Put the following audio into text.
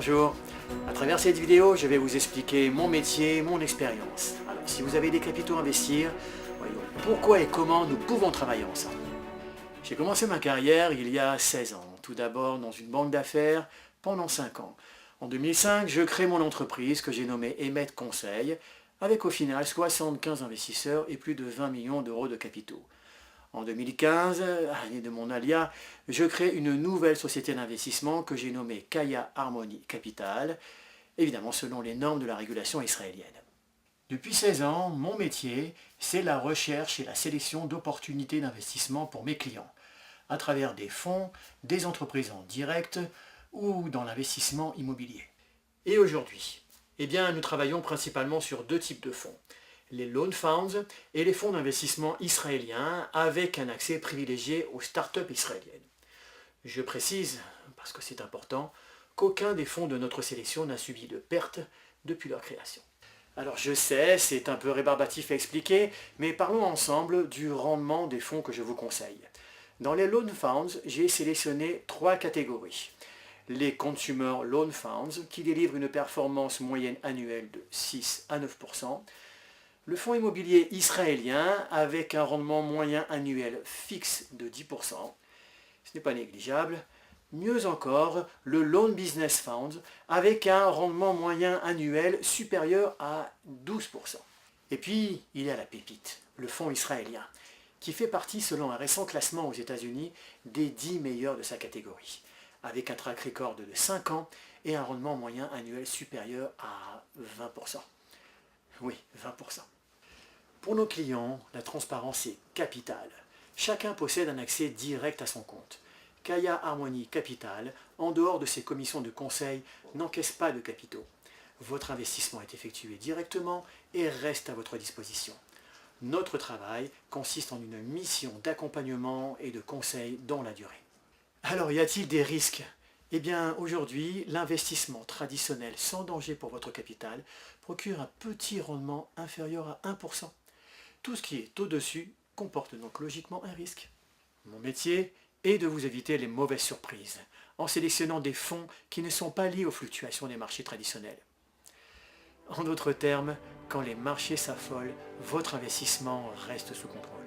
Bonjour, à travers cette vidéo, je vais vous expliquer mon métier, mon expérience. Alors, si vous avez des capitaux à investir, voyons pourquoi et comment nous pouvons travailler ensemble. J'ai commencé ma carrière il y a 16 ans, tout d'abord dans une banque d'affaires pendant 5 ans. En 2005, je crée mon entreprise que j'ai nommée Emmet Conseil, avec au final 75 investisseurs et plus de 20 millions d'euros de capitaux. En 2015, année de mon alias, je crée une nouvelle société d'investissement que j'ai nommée Kaya Harmony Capital, évidemment selon les normes de la régulation israélienne. Depuis 16 ans, mon métier, c'est la recherche et la sélection d'opportunités d'investissement pour mes clients, à travers des fonds, des entreprises en direct ou dans l'investissement immobilier. Et aujourd'hui, nous travaillons principalement sur deux types de fonds. Les loan funds et les fonds d'investissement israéliens avec un accès privilégié aux startups israéliennes. Je précise, parce que c'est important, qu'aucun des fonds de notre sélection n'a subi de perte depuis leur création. Alors je sais, c'est un peu rébarbatif à expliquer, mais parlons ensemble du rendement des fonds que je vous conseille. Dans les loan funds, j'ai sélectionné 3 catégories. Les Consumer Loan Funds, qui délivrent une performance moyenne annuelle de 6 à 9%. Le fonds immobilier israélien, avec un rendement moyen annuel fixe de 10%. Ce n'est pas négligeable. Mieux encore, le Loan Business Fund, avec un rendement moyen annuel supérieur à 12%. Et puis, il y a la pépite, le fonds israélien, qui fait partie, selon un récent classement aux États-Unis, des 10 meilleurs de sa catégorie, avec un track record de 5 ans et un rendement moyen annuel supérieur à 20%. Oui, 20%. Pour nos clients, la transparence est capitale. Chacun possède un accès direct à son compte. Kaya Harmony Capital, en dehors de ses commissions de conseil, n'encaisse pas de capitaux. Votre investissement est effectué directement et reste à votre disposition. Notre travail consiste en une mission d'accompagnement et de conseil dans la durée. Alors, y a-t-il des risques ? Eh bien, aujourd'hui, l'investissement traditionnel sans danger pour votre capital procure un petit rendement inférieur à 1%. Tout ce qui est au-dessus comporte donc logiquement un risque. Mon métier est de vous éviter les mauvaises surprises, en sélectionnant des fonds qui ne sont pas liés aux fluctuations des marchés traditionnels. En d'autres termes, quand les marchés s'affolent, votre investissement reste sous contrôle.